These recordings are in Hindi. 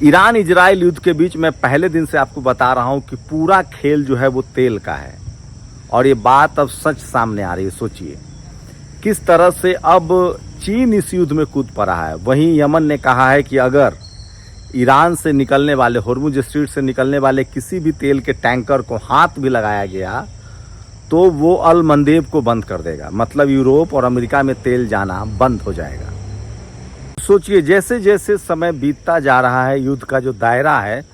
ईरान इजराइल युद्ध के बीच मैं पहले दिन से आपको बता रहा हूं कि पूरा खेल जो है वो तेल का है और ये बात अब सच सामने आ रही है। सोचिए किस तरह से अब चीन इस युद्ध में कूद पड़ा है। वहीं यमन ने कहा है कि अगर ईरान से निकलने वाले होर्मुज स्ट्रीट से निकलने वाले किसी भी तेल के टैंकर को हाथ भी लगाया गया तो वो अल मंदेब को बंद कर देगा, मतलब यूरोप और अमेरिका में तेल जाना बंद हो जाएगा। सोचिए जैसे जैसे समय बीतता जा रहा है युद्ध का जो दायरा है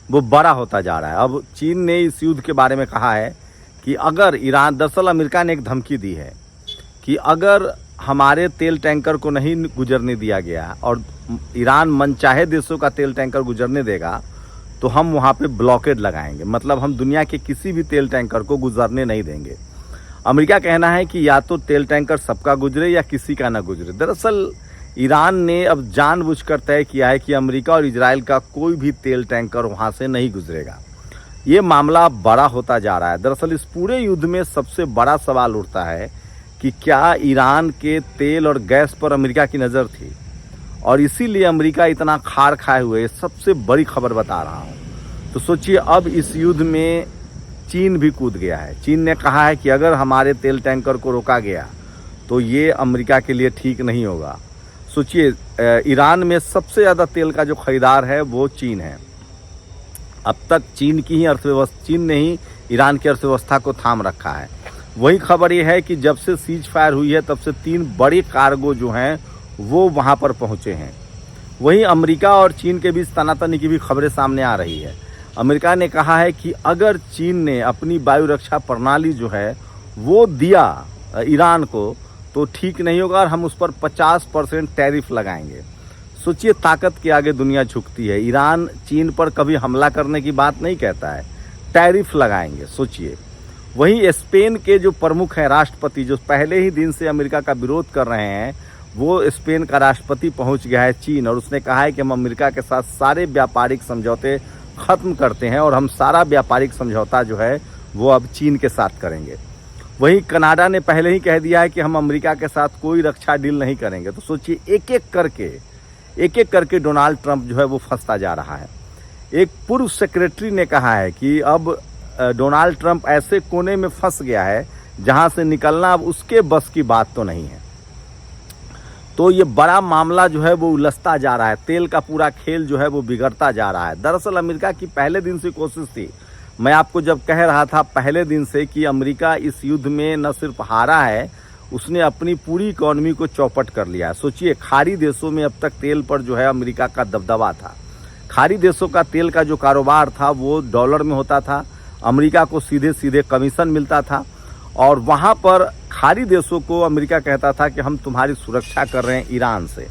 वो बड़ा होता जा रहा है। अब चीन ने इस युद्ध के बारे में कहा है कि अगर ईरान, दरअसल अमेरिका ने एक धमकी दी है कि अगर हमारे तेल टैंकर को नहीं गुजरने दिया गया और ईरान मनचाहे देशों का तेल टैंकर गुजरने देगा तो हम वहाँ पे ब्लॉकेड लगाएंगे, मतलब हम दुनिया के किसी भी तेल टैंकर को गुजरने नहीं देंगे। अमेरिका कहना है कि या तो तेल टैंकर सबका गुजरे या किसी का ना गुजरे। दरअसल ईरान ने अब जानबूझकर तय किया है कि अमेरिका और इजराइल का कोई भी तेल टैंकर वहाँ से नहीं गुजरेगा। ये मामला बड़ा होता जा रहा है। दरअसल इस पूरे युद्ध में सबसे बड़ा सवाल उठता है कि क्या ईरान के तेल और गैस पर अमेरिका की नज़र थी और इसीलिए अमेरिका इतना खार खाए हुए। सबसे बड़ी खबर बता रहा हूँ। तो सोचिए अब इस युद्ध में चीन भी कूद गया है। चीन ने कहा है कि अगर हमारे तेल टैंकर को रोका गया तो ये अमेरिका के लिए ठीक नहीं होगा। सोचिए ईरान में सबसे ज़्यादा तेल का जो खरीदार है वो चीन है। अब तक चीन की ही अर्थव्यवस्था, चीन ने ही ईरान की अर्थव्यवस्था को थाम रखा है। वही खबर ये है कि जब से सीज फायर हुई है तब से 3 बड़ी कार्गो जो हैं वो वहाँ पर पहुँचे हैं। वहीं अमेरिका और चीन के बीच तनातनी की भी खबरें सामने आ रही है। अमेरिका ने कहा है कि अगर चीन ने अपनी वायु रक्षा प्रणाली जो है वो दिया ईरान को तो ठीक नहीं होगा और हम उस पर 50% टैरिफ लगाएंगे। सोचिए ताकत के आगे दुनिया झुकती है। ईरान चीन पर कभी हमला करने की बात नहीं कहता है, टैरिफ लगाएंगे। सोचिए वहीं स्पेन के जो प्रमुख हैं राष्ट्रपति, जो पहले ही दिन से अमेरिका का विरोध कर रहे हैं, वो स्पेन का राष्ट्रपति पहुंच गया है चीन और उसने कहा है कि हम अमेरिका के साथ सारे व्यापारिक समझौते खत्म करते हैं और हम सारा व्यापारिक समझौता जो है वो अब चीन के साथ करेंगे। वहीं कनाडा ने पहले ही कह दिया है कि हम अमेरिका के साथ कोई रक्षा डील नहीं करेंगे। तो सोचिए एक एक करके डोनाल्ड ट्रंप जो है वो फंसता जा रहा है। एक पूर्व सेक्रेटरी ने कहा है कि अब डोनाल्ड ट्रंप ऐसे कोने में फंस गया है जहां से निकलना अब उसके बस की बात तो नहीं है। तो ये बड़ा मामला जो है वो उलझता जा रहा है। तेल का पूरा खेल जो है वो बिगड़ता जा रहा है। दरअसल अमेरिका की पहले दिन से कोशिश थी, मैं आपको जब कह रहा था पहले दिन से कि अमेरिका इस युद्ध में न सिर्फ हारा है, उसने अपनी पूरी इकोनॉमी को चौपट कर लिया है। सोचिए खाड़ी देशों में अब तक तेल पर जो है अमेरिका का दबदबा था। खाड़ी देशों का तेल का जो कारोबार था वो डॉलर में होता था। अमेरिका को सीधे सीधे कमीशन मिलता था और वहाँ पर खाड़ी देशों को अमेरिका कहता था कि हम तुम्हारी सुरक्षा कर रहे हैं ईरान से।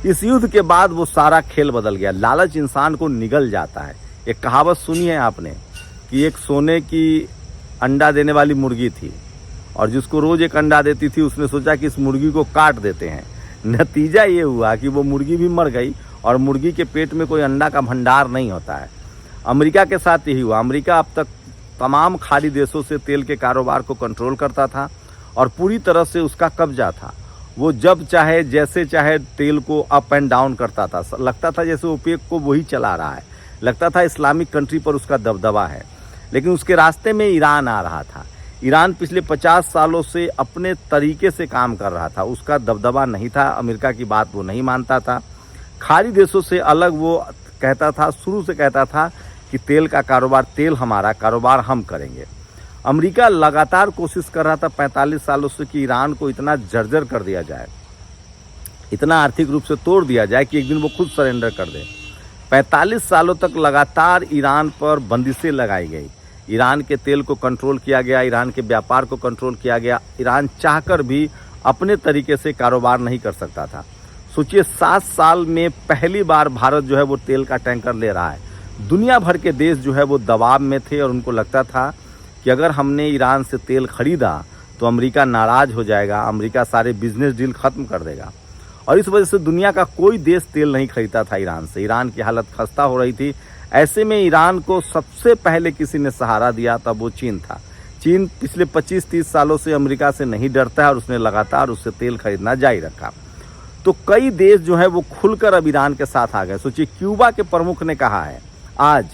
इस युद्ध के बाद वो सारा खेल बदल गया। लालच इंसान को निगल जाता है। एक कहावत सुनी है आपने कि एक सोने की अंडा देने वाली मुर्गी थी और जिसको रोज एक अंडा देती थी उसने सोचा कि इस मुर्गी को काट देते हैं। नतीजा ये हुआ कि वो मुर्गी भी मर गई और मुर्गी के पेट में कोई अंडा का भंडार नहीं होता है। अमेरिका के साथ यही हुआ। अमेरिका अब तक तमाम खाड़ी देशों से तेल के कारोबार को कंट्रोल करता था और पूरी तरह से उसका कब्जा था। वो जब चाहे जैसे चाहे तेल को अप एंड डाउन करता था। लगता था जैसे ओपेक को वही चला रहा है, लगता था इस्लामिक कंट्री पर उसका दबदबा है। लेकिन उसके रास्ते में ईरान आ रहा था। ईरान पिछले 50 सालों से अपने तरीके से काम कर रहा था, उसका दबदबा नहीं था। अमेरिका की बात वो नहीं मानता था। खाड़ी देशों से अलग वो कहता था, शुरू से कहता था कि तेल का कारोबार, तेल हमारा, कारोबार हम करेंगे। अमेरिका लगातार कोशिश कर रहा था 45 सालों से कि ईरान को इतना जर्जर कर दिया जाए, इतना आर्थिक रूप से तोड़ दिया जाए कि एक दिन वो खुद सरेंडर कर दे। 45 सालों तक लगातार ईरान पर बंदिशें लगाई गई। ईरान के तेल को कंट्रोल किया गया, ईरान के व्यापार को कंट्रोल किया गया। ईरान चाहकर भी अपने तरीके से कारोबार नहीं कर सकता था। सोचिए 7 साल में पहली बार भारत जो है वो तेल का टैंकर ले रहा है। दुनिया भर के देश जो है वो दबाव में थे और उनको लगता था कि अगर हमने ईरान से तेल खरीदा तो अमेरिका नाराज़ हो जाएगा, अमेरिका सारे बिजनेस डील ख़त्म कर देगा। और इस वजह से दुनिया का कोई देश तेल नहीं खरीदता था ईरान से। ईरान की हालत खस्ता हो रही थी। ऐसे में ईरान को सबसे पहले किसी ने सहारा दिया, तब वो चीन था। चीन पिछले 25-30 सालों से अमेरिका से नहीं डरता है और उसने लगातार उससे तेल खरीदना जारी रखा। तो कई देश जो है वो खुलकर अब ईरान के साथ आ गए। सोचिए, क्यूबा के प्रमुख ने कहा है आज,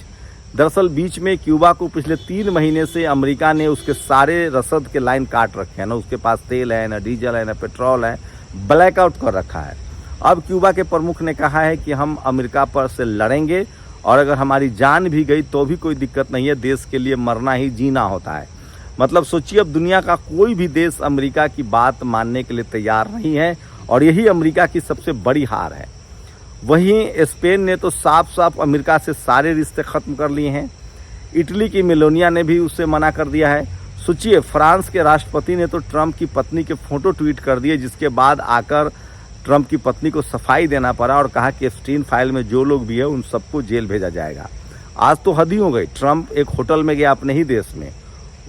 दरअसल बीच में क्यूबा को पिछले 3 महीने से अमेरिका ने उसके सारे रसद के लाइन काट रखे हैं, ना उसके पास तेल है, ना डीजल है, ना पेट्रोल है, ब्लैकआउट कर रखा है। अब क्यूबा के प्रमुख ने कहा है कि हम अमेरिका पर से लड़ेंगे और अगर हमारी जान भी गई तो भी कोई दिक्कत नहीं है, देश के लिए मरना ही जीना होता है। मतलब सोचिए, अब दुनिया का कोई भी देश अमेरिका की बात मानने के लिए तैयार नहीं है और यही अमेरिका की सबसे बड़ी हार है। वहीं स्पेन ने तो साफ साफ अमेरिका से सारे रिश्ते खत्म कर लिए हैं। इटली की मेलोनिया ने भी उससे मना कर दिया है। सोचिए, फ्रांस के राष्ट्रपति ने तो ट्रंप की पत्नी के फोटो ट्वीट कर दिए, जिसके बाद आकर ट्रंप की पत्नी को सफाई देना पड़ा और कहा कि एप्स्टीन फाइल में जो लोग भी है उन सबको जेल भेजा जाएगा। आज तो हद ही हो गई। ट्रंप एक होटल में गया अपने ही देश में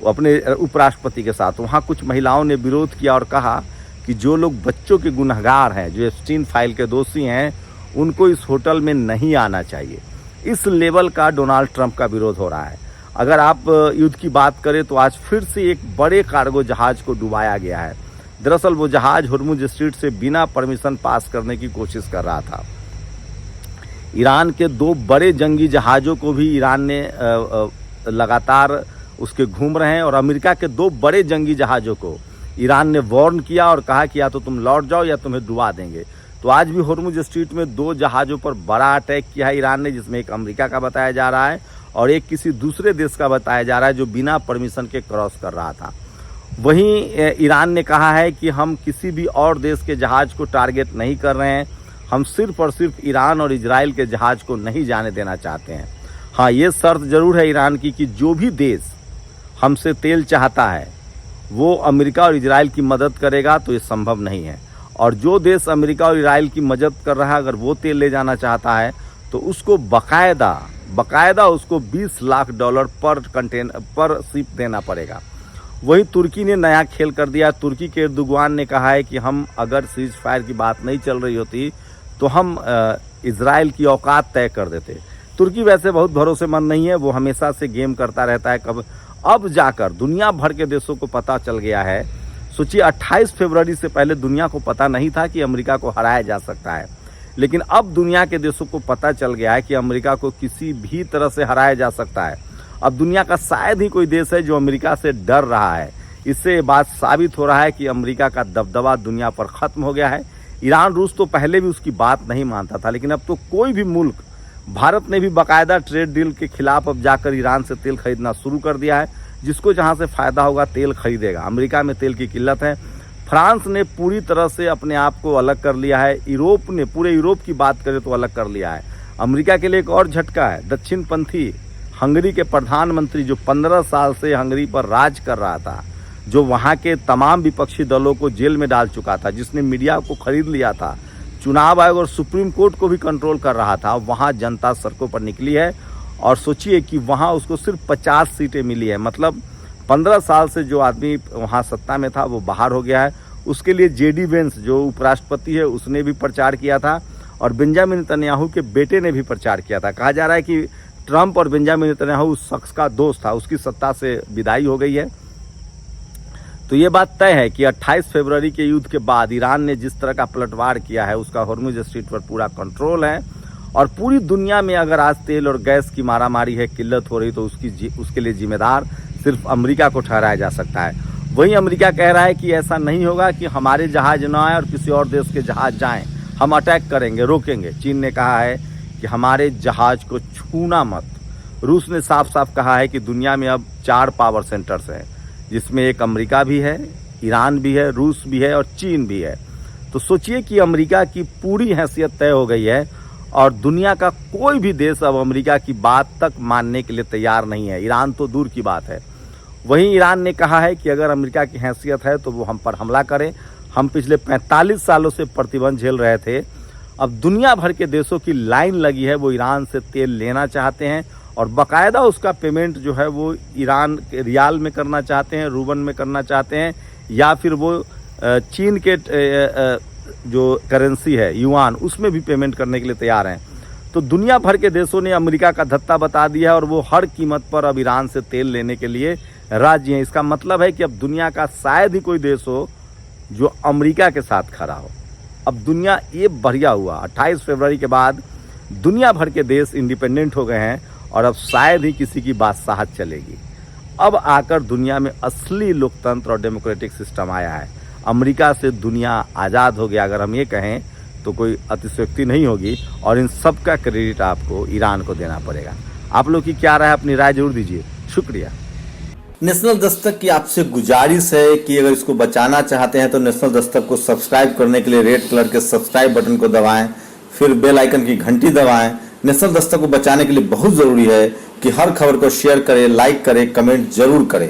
अपने उपराष्ट्रपति के साथ, वहाँ कुछ महिलाओं ने विरोध किया और कहा कि जो लोग बच्चों के गुनहगार हैं, जो एप्स्टीन फाइल के दोषी हैं, उनको इस होटल में नहीं आना चाहिए। इस लेवल का डोनाल्ड ट्रंप का विरोध हो रहा है। अगर आप युद्ध की बात करें तो आज फिर से एक बड़े कार्गो जहाज को डुबाया गया है। दरअसल वो जहाज हुर्मुज स्ट्रीट से बिना परमिशन पास करने की कोशिश कर रहा था। ईरान के 2 बड़े जंगी जहाज़ों को भी ईरान ने लगातार उसके घूम रहे हैं और अमेरिका के 2 बड़े जंगी जहाज़ों को ईरान ने वार्न किया और कहा कि या तो तुम लौट जाओ या तुम्हें डुबा देंगे। तो आज भी हुर्मुज स्ट्रीट में 2 जहाज़ों पर बड़ा अटैक किया है ईरान ने, जिसमें एक अमेरिका का बताया जा रहा है और एक किसी दूसरे देश का बताया जा रहा है जो बिना परमिशन के क्रॉस कर रहा था। वहीं ईरान ने कहा है कि हम किसी भी और देश के जहाज़ को टारगेट नहीं कर रहे हैं, हम सिर्फ और सिर्फ ईरान और इजराइल के जहाज़ को नहीं जाने देना चाहते हैं। हाँ, ये शर्त जरूर है ईरान की कि जो भी देश हमसे तेल चाहता है वो अमेरिका और इजराइल की मदद करेगा, तो ये संभव नहीं है। और जो देश अमेरिका और इजराइल की मदद कर रहा है, अगर वो तेल ले जाना चाहता है तो उसको बाकायदा उसको $20 लाख पर शिप देना पड़ेगा। वही तुर्की ने नया खेल कर दिया। तुर्की के एर्दोगान ने कहा है कि हम अगर सीज फायर की बात नहीं चल रही होती तो हम इजराइल की औकात तय कर देते। तुर्की वैसे बहुत भरोसेमंद नहीं है, वो हमेशा से गेम करता रहता है। अब जाकर दुनिया भर के देशों को पता चल गया है। सोचिए, 28 फरवरी से पहले दुनिया को पता नहीं था कि अमेरिका को हराया जा सकता है, लेकिन अब दुनिया के देशों को पता चल गया है कि अमेरिका को किसी भी तरह से हराया जा सकता है। अब दुनिया का शायद ही कोई देश है जो अमेरिका से डर रहा है। इससे ये बात साबित हो रहा है कि अमेरिका का दबदबा दुनिया पर खत्म हो गया है। ईरान रूस तो पहले भी उसकी बात नहीं मानता था, लेकिन अब तो कोई भी मुल्क, भारत ने भी बाकायदा ट्रेड डील के खिलाफ अब जाकर ईरान से तेल खरीदना शुरू कर दिया है। जिसको जहां से फायदा होगा तेल खरीदेगा। अमेरिका में तेल की किल्लत है। फ्रांस ने पूरी तरह से अपने आप को अलग कर लिया है। यूरोप ने, पूरे यूरोप की बात करें तो अलग कर लिया है। अमेरिका के लिए एक और झटका है। दक्षिणपंथी हंगरी के प्रधानमंत्री, जो 15 साल से हंगरी पर राज कर रहा था, जो वहां के तमाम विपक्षी दलों को जेल में डाल चुका था, जिसने मीडिया को खरीद लिया था, चुनाव आयोग और सुप्रीम कोर्ट को भी कंट्रोल कर रहा था, वहां जनता सड़कों पर निकली है। और सोचिए कि वहां उसको सिर्फ 50 सीटें मिली है। मतलब 15 साल से जो आदमी वहां सत्ता में था वो बाहर हो गया है। उसके लिए जेडी वेंस, जो उपराष्ट्रपति है, उसने भी प्रचार किया था और बेंजामिन नेतन्याहू के बेटे ने भी प्रचार किया था। कहा जा रहा है कि ट्रंप और बेंजामिन नेतन्याहू उस शख्स का दोस्त था, उसकी सत्ता से विदाई हो गई है। तो ये बात तय है कि 28 फरवरी के युद्ध के बाद ईरान ने जिस तरह का पलटवार किया है, उसका हुर्मुज स्ट्रीट पर पूरा कंट्रोल है। और पूरी दुनिया में अगर आज तेल और गैस की मारामारी है, किल्लत हो रही, तो उसके लिए जिम्मेदार सिर्फ अमेरिका को ठहराया जा सकता है। वहीं अमेरिका कह रहा है कि ऐसा नहीं होगा कि हमारे जहाज न आए और किसी और देश के जहाज जाएं, हम अटैक करेंगे, रोकेंगे। चीन ने कहा है कि हमारे जहाज को छूना मत। रूस ने साफ साफ कहा है कि दुनिया में अब 4 पावर सेंटर्स हैं, जिसमें एक अमेरिका भी है, ईरान भी है, रूस भी है और चीन भी है। तो सोचिए कि अमेरिका की पूरी हैसियत तय हो गई है और दुनिया का कोई भी देश अब अमेरिका की बात तक मानने के लिए तैयार नहीं है। ईरान तो दूर की बात है। वहीं ईरान ने कहा है कि अगर अमेरिका की हैसियत है तो वो हम पर हमला करें। हम पिछले 45 सालों से प्रतिबंध झेल रहे थे। अब दुनिया भर के देशों की लाइन लगी है, वो ईरान से तेल लेना चाहते हैं और बाकायदा उसका पेमेंट जो है वो ईरान के रियाल में करना चाहते हैं, रूबन में करना चाहते हैं, या फिर वो चीन के जो करेंसी है युआन, उसमें भी पेमेंट करने के लिए तैयार हैं। तो दुनिया भर के देशों ने अमेरिका का धत्ता बता दिया और वो हर कीमत पर अब ईरान से तेल लेने के लिए राजी हैं। इसका मतलब है कि अब दुनिया का शायद ही कोई देश हो जो अमेरिका के साथ खड़ा हो। अब दुनिया ये बढ़िया हुआ, 28 फरवरी के बाद दुनिया भर के देश इंडिपेंडेंट हो गए हैं और अब शायद ही किसी की बादशाहत चलेगी। अब आकर दुनिया में असली लोकतंत्र और डेमोक्रेटिक सिस्टम आया है। अमेरिका से दुनिया आज़ाद हो गया, अगर हम ये कहें तो कोई अतिशयोक्ति नहीं होगी, और इन सब का क्रेडिट आपको ईरान को देना पड़ेगा। आप लोग की क्या राय है, अपनी राय जरूर दीजिए। शुक्रिया। नेशनल दस्तक की आपसे गुजारिश है कि अगर इसको बचाना चाहते हैं तो नेशनल दस्तक को सब्सक्राइब करने के लिए रेड कलर के सब्सक्राइब बटन को दबाएं, फिर बेल आइकन की घंटी दबाएं। नेशनल दस्तक को बचाने के लिए बहुत जरूरी है कि हर खबर को शेयर करें, लाइक करें, कमेंट जरूर करें।